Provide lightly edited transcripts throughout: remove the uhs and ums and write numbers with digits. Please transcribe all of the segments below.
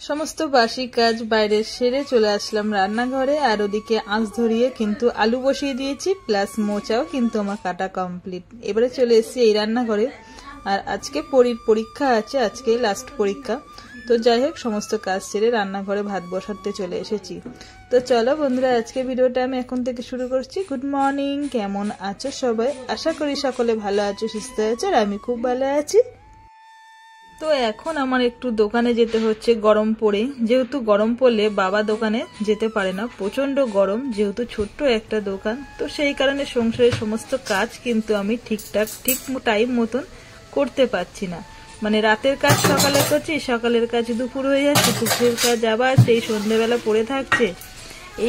সমস্ত বাসি কাজ বাইরে সেরে চলে আসলাম রান্নাঘরে। আর ওদিকে আঁচ ধরিয়ে কিন্তু আলু বসিয়ে দিয়েছি, প্লাস মোচাও কিন্তু আমার কাটা কমপ্লিট। এবারে চলে এসেছি এই রান্নাঘরে। আর আজকে পরীক্ষা আছে, আজকে লাস্ট পরীক্ষা। তো যাই হোক, সমস্ত কাজ সেরে রান্নাঘরে ভাত বসাতে চলে এসেছি। তো চলো বন্ধুরা, আজকে ভিডিওটা আমি এখন থেকে শুরু করছি। গুড মর্নিং, কেমন আছো সবাই? আশা করি সকলে ভালো আছো, সুস্থ আছো, আর আমি খুব ভালো আছি। তো এখন আমার একটু দোকানে যেতে হচ্ছে গরম পড়ে, যেহেতু গরম পড়লে বাবা দোকানে যেতে পারে না, প্রচন্ড গরম, যেহেতু ছোট্ট একটা দোকান। তো সেই কারণে সংসারের সমস্ত কাজ কিন্তু আমি ঠিক টাইম মতন করতে পারছি না। মানে রাতের কাজ সকালে করছি, সকালের কাজ দুপুর হয়ে যাচ্ছে, দুপুরের কাজ আবার সেই সন্ধ্যেবেলা পড়ে থাকছে।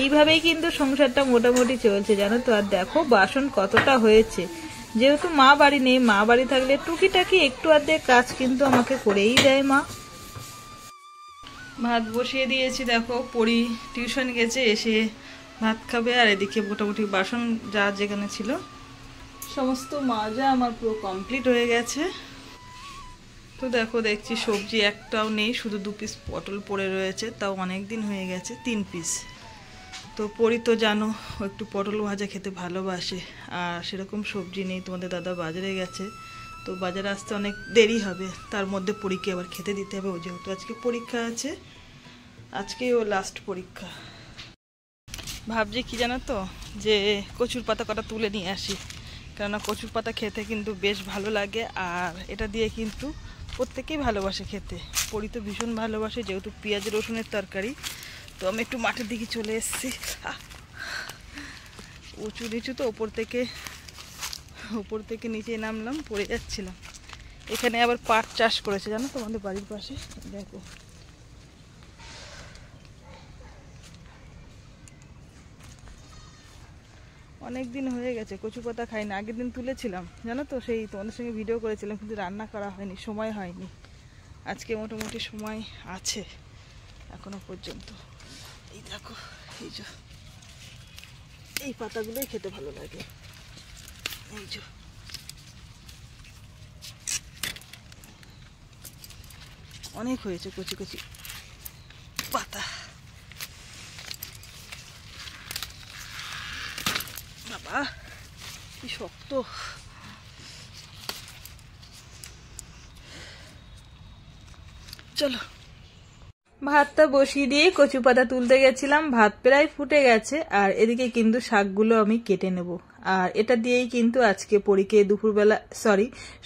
এইভাবেই কিন্তু সংসারটা মোটামুটি চলছে, জানো তো। আর দেখো বাসন কতটা হয়েছে। যেহেতু মা বাড়ি নেই, মা বাড়ি থাকলে টুকিটাকি একটু আধেক কাজ কিন্তু আমাকে করেই দেয় মা। ভাত বসিয়ে দিয়েছি, দেখো পড়ি টিউশন গেছে, এসে ভাত খাবে। আর এদিকে মোটামুটি বাসন যা যেখানে ছিল সমস্ত মাজা আমার পুরো কমপ্লিট হয়ে গেছে। তো দেখো, দেখছি সবজি একটাও নেই, শুধু 2 পিস পটল পড়ে রয়েছে, তাও অনেক দিন হয়ে গেছে 3 পিস। তো পরি তো জানো একটু পটল ভাজা খেতে ভালোবাসে, আর সেরকম সবজি নেই। তোমাদের দাদা বাজারে গেছে, তো বাজারে আসতে অনেক দেরি হবে, তার মধ্যে পরীকে আবার খেতে দিতে হবে। ও যেহেতু আজকে পরীক্ষা আছে, আজকেই ও লাস্ট পরীক্ষা। ভাবছি কি জানো তো, যে কচুর পাতা কটা তুলে নিয়ে আসি, কেননা কচুর পাতা খেতে কিন্তু বেশ ভালো লাগে। আর এটা দিয়ে কিন্তু প্রত্যেকেই ভালোবাসে খেতে, পরি তো ভীষণ ভালোবাসে, যেহেতু পেঁয়াজ রসুনের তরকারি। তো আমি একটু মাঠের দিকে চলে এসেছি, উঁচু নিচু তো, ওপর থেকে নিচে নামলাম, পড়ে যাচ্ছিলাম। এখানে আবার পাট চাষ করেছে, জানো তো, আমাদের বাড়ির পাশে। দেখো অনেক দিন হয়ে গেছে কচু পাতা খাই না। আগের দিন তুলেছিলাম, জানো তো, সেই তোমাদের সঙ্গে ভিডিও করেছিলাম, কিন্তু রান্না করা হয়নি, সময় হয়নি। আজকে মোটামুটি সময় আছে এখনো পর্যন্ত। এই দেখো, এই যে এই পাতাগুলোই খেতে ভালো লাগে। এই যে অনেক হয়েছে কচি কচি পাতা। বাবা কি শক্ত। চলো, ভাতটা বসিয়ে দিয়ে কচু পাতা তুলতে গেছিলাম, ভাত প্রায় ফুটে গেছে। আর এদিকে কিন্তু শাকগুলো আমি কেটে নেব। আর এটা দিয়েই কিন্তু আজকে পরীকে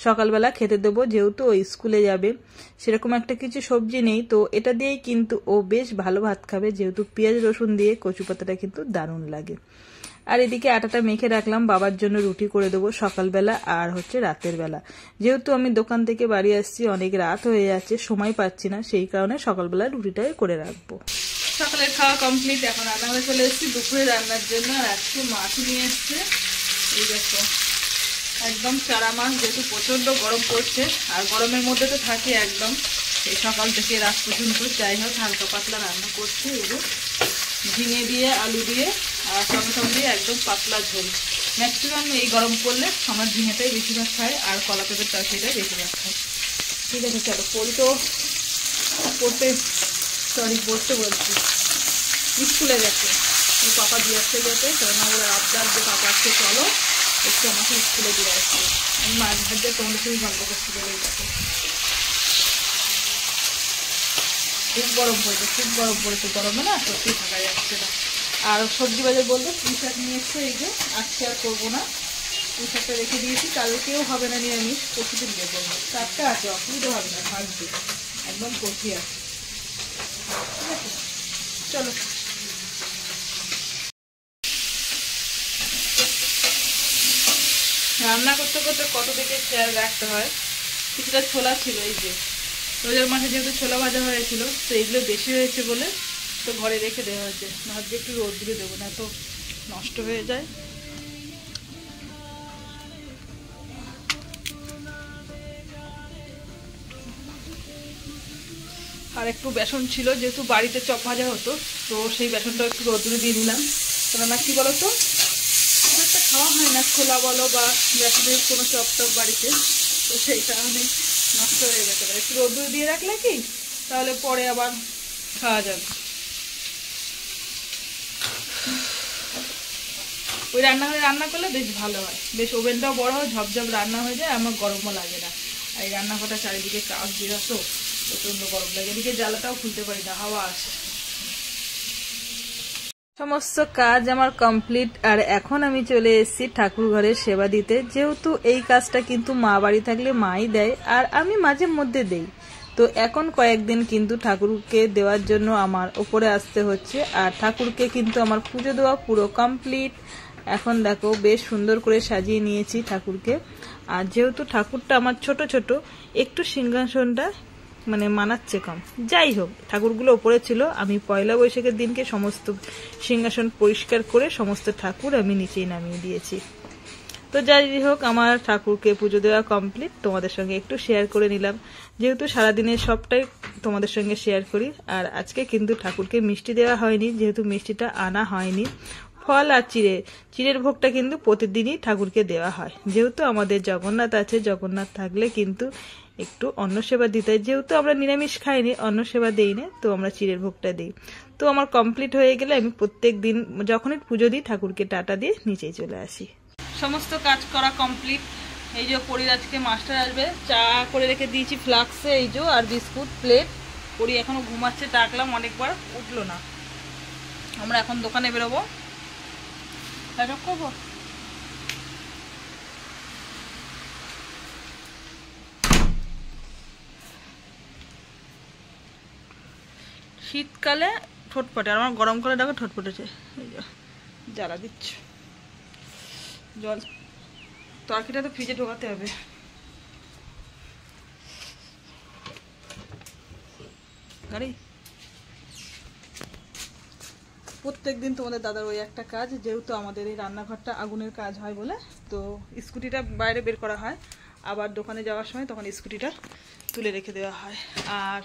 সকালবেলা খেতে দেবো, যেহেতু ও স্কুলে যাবে। সেরকম একটা কিছু সবজি নেই, তো এটা দিয়েই কিন্তু ও বেশ ভালো ভাত খাবে, যেহেতু পেঁয়াজ রসুন দিয়ে কচু পাতাটা কিন্তু দারুণ লাগে। আর এদিকে আটাটা মেখে রাখলাম, বাবার জন্য রুটি করে দেবো সকালবেলা আর রাতের বেলা। যেহেতু আমি দোকান থেকে বাড়ি আসছি, অনেক রাত হয়ে যাচ্ছে, সময় পাচ্ছি না, সেই কারণে সকালবেলা রুটিটাই করে রাখবো। সকালের খাওয়া কমপ্লিট, এখন রান্নাঘরে চলে এসেছি দুপুরে রান্নার জন্য। আর আজকে মাছ নিয়ে এসছে, এই দেখো একদম চারা মাছ, যেহেতু প্রচন্ড গরম পড়ছে। আর গরমের মধ্যে তো থাকে একদম এই সকাল থেকে রাত পর্যন্ত। যাই হোক, হালকা পাতলা রান্না করছে, এই যে ঝিঙে দিয়ে আলু দিয়ে আর টমেটো দিয়ে একদম পাতলা ঝোল। ম্যাক্সিমাম এই গরম পড়লে আমার ঝিঙেটাই বেশিরভাগ খায়, আর কলা পেঁপের তরকারিটাই বেশিরভাগ খায়। ঠিক আছে, চলো। পরি তো পড়তে বলছি, স্কুলে গেছে, ওর পাপা দিয়ে আসতে গেছে, কেননা ওরা আবদার যে পাপা আসতে চলো একটু আমাকে স্কুলে দিয়ে আসছে। আমি মাছ ভাজতে তোমাদের খুবই গল্প করছি বলে গেছে। খুব গরম পড়েছে, গরমে না সত্যি থাকা যাচ্ছে না। আর সবজি বাজার বলতে পুঁই শাক নিয়ে এসছে, এই যে আজকে আর করবো না, পুঁই শাকটা রেখে দিয়েছি, কালকেও হবে না নিরামিষ, পরশুদিন দিয়ে করবো। টাটকা আছে, অসুবিধা হবে না, ভাজবে একদম কচি আছে। ঠিক আছে, চলো। রান্না করতে করতে কত দিকে খেয়াল রাখতে হয়। কিছুটা ছোলা ছিল, এই যে রোজার মাসে যেহেতু ছোলা ভাজা হয়েছিল, তো এগুলো বেশি হয়েছে বলে তো ঘরে রেখে দেওয়া হয়েছে। ভাবছি একটু রোদ দিয়ে দেবো, না তো নষ্ট হয়ে যায়। আর একটু বেসন ছিল, যেহেতু বাড়িতে চপ ভাজা হতো, তো সেই বেসনটা একটু রোদ্রে দিয়ে দিলাম। কেননা কি বলতো, খুব একটা খাওয়া হয় না ছোলা বলো বা বেসনের কোনো চপ বাড়িতে, তো সেই কারণে নষ্ট হয়ে যেতে পারে। একটু রোদ্দুরে দিয়ে রাখলে কি, তাহলে পরে আবার খাওয়া যাবে। ওই রান্নাঘরে রান্না করলে বেশ ভালো হয়, বেশ ওভেনটাও বড় হয়, ঝপঝপ রান্না হয়ে যায়, আমার গরমও লাগে না। আর এই রান্নাঘরটা চারিদিকে কাজ দিয়ে তো প্রচন্ড গরম লাগে, এদিকে জ্বালাটাও খুলতে পারি না, হাওয়া আসে। সমস্ত কাজ আমার কমপ্লিট, আর এখন আমি চলে এসেছি ঠাকুর ঘরের সেবা দিতে। যেহেতু এই কাজটা কিন্তু মা বাড়ি থাকলে মাই দেয়, আর আমি মাঝে মধ্যে দেই। তো এখন কয়েকদিন কিন্তু ঠাকুরকে দেওয়ার জন্য আমার উপরে আসতে হচ্ছে, আর ঠাকুরকে কিন্তু আমার পুজো দেওয়া পুরো কমপ্লিট। এখন দেখো বেশ সুন্দর করে সাজিয়ে নিয়েছি ঠাকুরকে। আর যেহেতু ঠাকুরটা আমার ছোট ছোট, একটু সিংহাসনটা মানে মানাচ্ছে কম। যাই হোক, ঠাকুরগুলো ওপরে ছিল, আমি পয়লা বৈশাখের দিনকে সমস্ত সিংহাসন পরিষ্কার করে সমস্ত ঠাকুর আমি নিচেই নামিয়ে দিয়েছি। তো যাই হোক, আমার ঠাকুরকে পুজো দেওয়া কমপ্লিট, তোমাদের সঙ্গে একটু শেয়ার করে নিলাম, যেহেতু সারাদিনের সবটাই তোমাদের সঙ্গে শেয়ার করি। আর আজকে কিন্তু ঠাকুরকে মিষ্টি দেওয়া হয়নি, যেহেতু মিষ্টিটা আনা হয়নি। ফল আর চিড়ের ভোগটা কিন্তু প্রতিদিনই ঠাকুরকে দেওয়া হয়, যেহেতু আমাদের জগন্নাথ আছে, জগন্নাথ থাকলে কিন্তু একটু অন্ন সেবা দিতে হয়। যেহেতু আমরা নিরামিষ খাইনি, অন্ন সেবা দিই না, তো আমরা চিড়ের ভোগটা দিই। তো আমার কমপ্লিট হয়ে গেলে আমি প্রত্যেক দিন যখনই পুজো দিই ঠাকুরকে টাটা দিয়ে নিচেই চলে আসি। সমস্ত কাজ করা কমপ্লিট। এই যে পরির আজকে মাস্টার আসবে, চা করে রেখে দিয়েছি ফ্লাক্সে, এই যে, আর বিস্কুট প্লেট। পরি এখনো ঘুমাচ্ছে, ডাকলাম অনেকবার, উঠলো না। আমরা এখন দোকানে বেরোবো, করবো। শীতকালে ঠোঁটপটে, আর আমার গরমকালে দেখো ঠোঁটপটেছে। জ্বালা দিচ্ছ, জল তরকারিটা তো ফ্রিজে ঢোকাতে হবে। গাড়ি প্রত্যেকদিন তোমাদের দাদার ওই একটা কাজ, যেহেতু আমাদের এই রান্নাঘরটা আগুনের কাজ হয় বলে, তো স্কুটিটা বাইরে বের করা হয়, আবার দোকানে যাওয়ার সময় তখন স্কুটিটা তুলে রেখে দেওয়া হয়। আর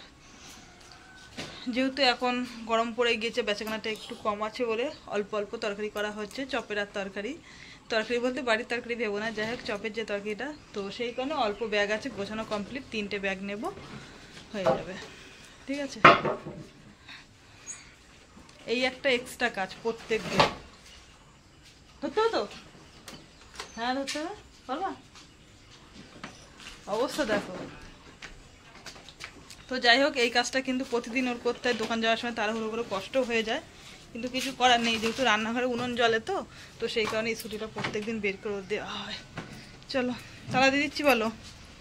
যেহেতু এখন গরম পড়ে গিয়েছে, বেচাকেনাটা একটু কম আছে বলে অল্প অল্প তরকারি করা হচ্ছে, চপের আর তরকারি বলতে বাড়ির তরকারি ভেবো না, যাই হোক চপের যে তরকারিটা, তো সেই কারণে অল্প ব্যাগ আছে, গোছানো কমপ্লিট, 3টে ব্যাগ নেব, হয়ে যাবে, ঠিক আছে। এই একটা এক্সট্রা কাজ প্রত্যেক দিন ধরতে হতো। হ্যাঁ ধরতে হবে, পারবা? অবস্থা দেখো। তো যাই হোক, এই কাজটা কিন্তু প্রতিদিন ওর করতে হয়, দোকান যাওয়ার সময় তাড়াহুড়ো করে কষ্ট হয়ে যায়, কিন্তু কিছু করার নেই, যেহেতু রান্নাঘরে উনুন জ্বলে, তো সেই কারণে স্কুটিটা প্রত্যেকদিন বের করে দেওয়া হয়। চলো চালা দিয়ে দিচ্ছি, বলো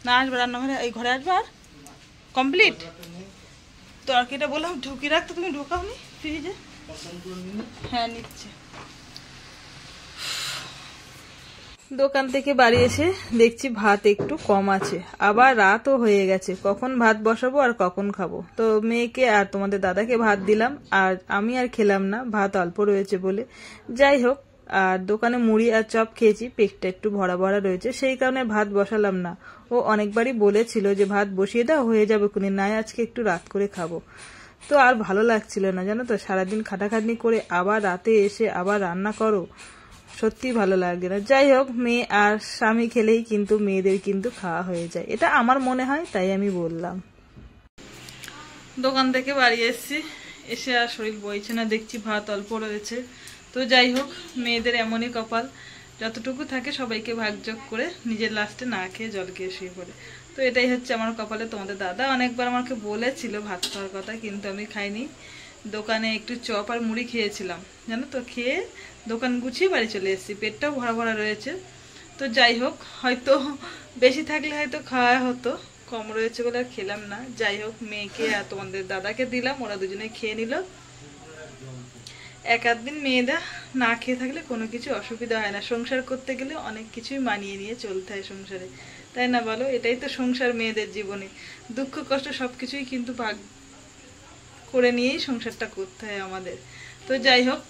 না আসবে রান্নাঘরে, এই ঘরে আসবে। আর কমপ্লিট তরকারিটা বললাম ঢুকিয়ে রাখতে, তুমি ঢোকাওনি ফ্রিজে। হ্যাঁ নিচ্ছে। দোকান থেকে বাড়ি এসে দেখছি ভাত একটু কম আছে, আবার রাতও হয়ে গেছে, কখন ভাত বসাবো আর কখন খাবো। তো মেয়েকে আর তোমাদের দাদাকে ভাত দিলাম, আর আমি আর খেলাম না, ভাত অল্প রয়েছে বলে। যাই হোক, আর দোকানে মুড়ি আর চপ খেয়েছি, পেটটা একটু ভরা ভরা রয়েছে, সেই কারণে ভাত বসালাম না। ও অনেকবারই বলেছিল যে ভাত বসিয়ে দাও, হয়ে যাবে কোনি, নাই আজকে একটু রাত করে খাবো। তো আর ভালো লাগছিল না, জানো তো, সারাদিন খাটাখাটনি করে আবার রাতে এসে আবার রান্না করো, সত্যি ভালো লাগে না। যাই হোক, মেয়ে আর স্বামী খেলেই কিন্তু মেয়েদের কিন্তু খাওয়া হয়ে যায়, এটা আমার মনে হয়, তাই আমি বললাম। দোকান থেকে বাড়ি এসেছি, এসে আর শরীর বইছে না, দেখছি ভাত অল্প রয়েছে। তো যাই হোক, মেয়েদের এমনই কপাল, যতটুকু থাকে সবাইকে ভাগযোগ করে নিজের লাস্টে না খেয়ে জল খেয়ে শুয়ে পড়ে। তো এটাই হচ্ছে আমার কপালে। তোমাদের দাদা অনেকবার আমাকে বলেছিল ভাত খাওয়ার কথা, কিন্তু আমি খাইনি। দোকানে একটু চপ আর মুড়ি খেয়েছিলাম, জানো তো, খেয়ে দোকান গুছিয়ে বাড়ি চলে এসেছি, পেটটাও ভরা ভরা রয়েছে। তো যাই হোক, হয়তো বেশি থাকলে হয়তো খাওয়া হতো, কম রয়েছে বলে আর খেলাম না। যাই হোক, মেয়েকে আর তোমাদের দাদাকে দিলাম, ওরা দুজনে খেয়ে নিল। এক আধদিন মেয়েরা না খেয়ে থাকলে কোনো কিছু অসুবিধা হয় না, সংসার করতে গেলে অনেক কিছুই মানিয়ে নিয়ে চলতে হয় সংসারে, তাই না বলো? এটাই তো সংসার, মেয়েদের জীবনে দুঃখ কষ্ট সবকিছুই কিন্তু ভাগ করে নিয়েই সংসারটা করতে হয় আমাদের। তো যাই হোক,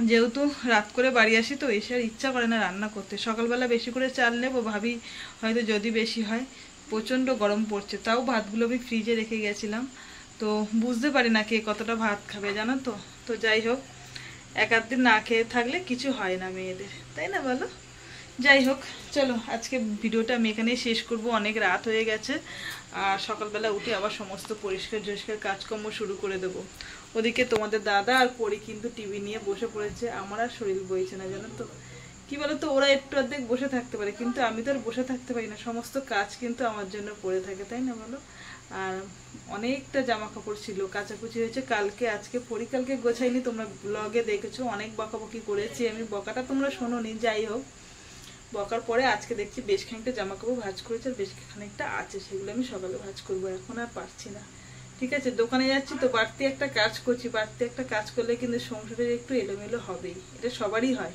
যেহেতু রাত করে বাড়ি আসি, তো এসে আর ইচ্ছা করে না রান্না করতে। সকালবেলা বেশি করে চাল নেবো ভাবি, হয়তো যদি বেশি হয়। প্রচণ্ড গরম পড়ছে, তাও ভাতগুলো আমি ফ্রিজে রেখে গেছিলাম, তো বুঝতে পারি না কে কতটা ভাত খাবে, জানো তো। তো যাই হোক, এক আধ দিন না খেয়ে থাকলে কিছু হয় না মেয়েদের, তাই না বলো? যাই হোক, চলো আজকে ভিডিওটা আমি এখানেই শেষ করব। অনেক রাত হয়ে গেছে আর সকালবেলা উঠে আবার সমস্ত পরিষ্কার কাজকর্ম শুরু করে দেবো। ওদিকে তোমাদের দাদা আর পরি কিন্তু টিভি নিয়ে বসে পড়েছে। আমার আর শরীর বইছে না, জানো তো। কি বলতো, ওরা একটু অর্ধেক বসে থাকতে পারে, কিন্তু আমি তো আর বসে থাকতে পারি না। সমস্ত কাজ কিন্তু আমার জন্য পড়ে থাকে, তাই না বলো? আর অনেকটা জামা কাপড় ছিল, কাচাকুচি হয়েছে কালকে, আজকে কালকে গোছাইনি। তোমরা ব্লগে দেখেছো অনেক বকাবকি করেছি আমি, বকাটা তোমরা শোনোনি। যাই হোক, বকার পরে আজকে দেখছি বেশ খানিকটা জামা কাপড় ভাঁজ করেছে, আর বেশ খানিকটা আছে, সেগুলো আমি সকালে ভাঁজ করবো। এখন আর পারছি না। ঠিক আছে, দোকানে যাচ্ছি তো বাড়তি একটা কাজ করছি। বাড়তি একটা কাজ করলে কিন্তু সংসারে একটু এলোমেলো হবেই, এটা সবারই হয়।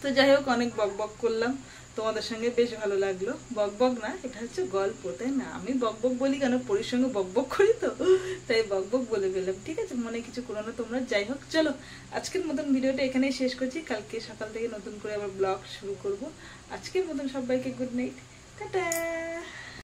তো যাই হোক, অনেক বক বক করলাম তোমাদের সঙ্গে, বেশ ভালো লাগলো। বক বক না, এটা হচ্ছে গল্প, তাই না? আমি বক বক বলি কেন, পরির সঙ্গে বক বক করি তো, তাই বক বক বলে ফেললাম। ঠিক আছে, মনে কিছু করো না তোমরা। যাই হোক, চলো আজকের মতন ভিডিওটা এখানেই শেষ করছি। কালকে সকাল থেকে নতুন করে আবার ব্লগ শুরু করব। আজকের মতন সবাইকে গুড নাইট, টাটা।